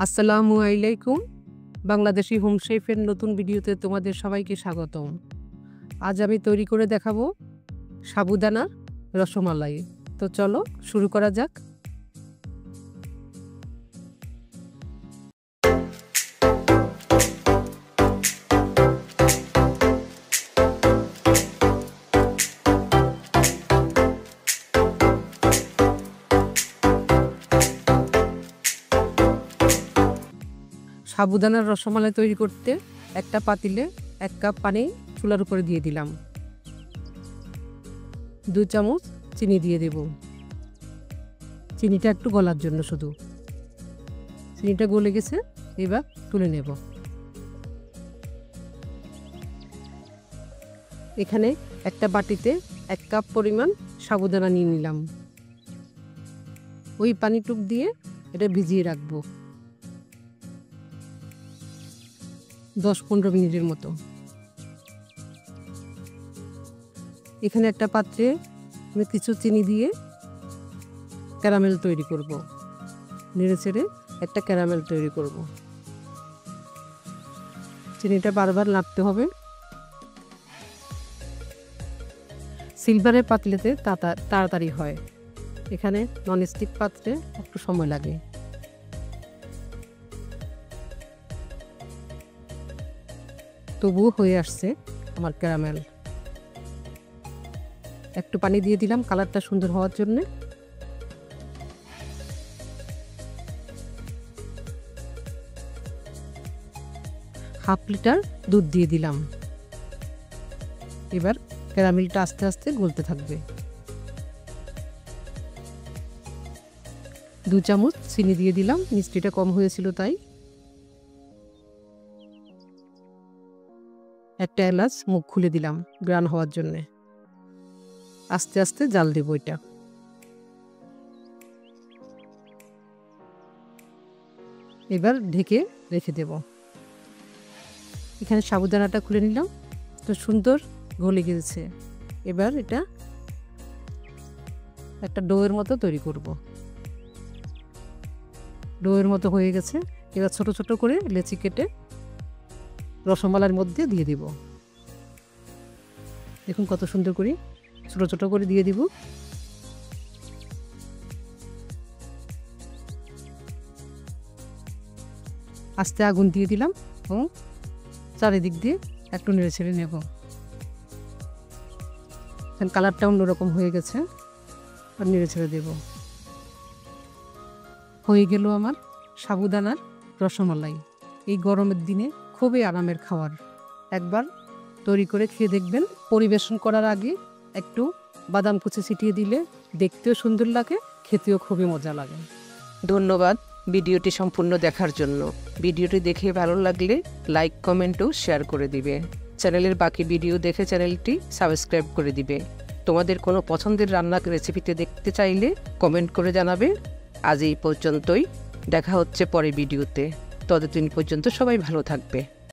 আসসালামু আলাইকুম। বাংলাদেশি হোম শেফের নতুন ভিডিওতে তোমাদের সবাইকে স্বাগতম। আজ আমি তৈরি করে দেখাবো সাবুদানার রসমালাই। তো চলো শুরু করা যাক। সাবুদানার রসমালাই তৈরি করতে একটা পাতিলে 1 কাপ পানি চুলার উপরে দিয়ে দিলাম। 2 চামচ চিনি দিয়ে দেব। চিনিটা একটু গলার জন্য শুধু। চিনিটা গলে গেছে, এবার তুলে নেব। এখানে একটা বাটিতে 1 কাপ পরিমাণ সাবুদানা নিয়ে নিলাম। ওই পানিটুক দিয়ে এটা ভিজিয়ে রাখবো 10-15 মিনিটের মতো। এখানে একটা পাত্রে আমি কিছু চিনি দিয়ে ক্যারামেল তৈরি করব। নেড়ে চেড়ে একটা ক্যারামেল তৈরি করব। চিনিটা বারবার নাড়তে হবে। সিলভারের পাতিলেতে তাড়াতাড়ি হয়, এখানে ননস্টিক পাত্রে একটু সময় লাগে। তবুও হয়ে আসছে আমার ক্যারামেল। একটু পানি দিয়ে দিলাম কালারটা সুন্দর হওয়ার জন্য। হাফ লিটার দুধ দিয়ে দিলাম। এবার ক্যারামেলটা আস্তে আস্তে গলতে থাকবে। 2 চামচ চিনি দিয়ে দিলাম, মিষ্টিটা কম হয়েছিল তাই। একটা এলাচ মুখ খুলে দিলাম গ্রান হওয়ার জন্যে। আস্তে আস্তে জাল দেব এটা। এবার ঢেকে রেখে দেব। এখানে সাবুদানাটা খুলে নিলাম, তো সুন্দর গলে গেছে। এবার এটা একটা ডোয়ের মতো তৈরি করব। ডোয়ের মতো হয়ে গেছে। এবার ছোট ছোট করে লেচি কেটে রসমালাইয়ের মধ্যে দিয়ে দিব। দেখুন কত সুন্দর করে ছোট ছোট করে দিয়ে দিব। আস্তে আগুন দিয়ে দিলাম এবং চারিদিক দিয়ে একটু নেড়ে ছেড়ে নেব। কালারটা অন্যরকম হয়ে গেছে, আর নেড়ে ছেড়ে দেব। হয়ে গেল আমার সাবুদানার রসমালাই। এই গরমের দিনে খুবই আরামের খাবার। একবার তৈরি করে খেয়ে দেখবেন। পরিবেশন করার আগে একটু বাদাম কুচি ছিটিয়ে দিলে দেখতেও সুন্দর লাগে, খেতেও খুবই মজা লাগে। ধন্যবাদ ভিডিওটি সম্পূর্ণ দেখার জন্য। ভিডিওটি দেখে ভালো লাগলে লাইক, কমেন্ট ও শেয়ার করে দিবে। চ্যানেলের বাকি ভিডিও দেখে চ্যানেলটি সাবস্ক্রাইব করে দিবে। তোমাদের কোনো পছন্দের রান্নার রেসিপিতে দেখতে চাইলে কমেন্ট করে জানাবে। আজ এই পর্যন্তই, দেখা হচ্ছে পরের ভিডিওতে। ততদিন পর্যন্ত সবাই ভালো থাকবে।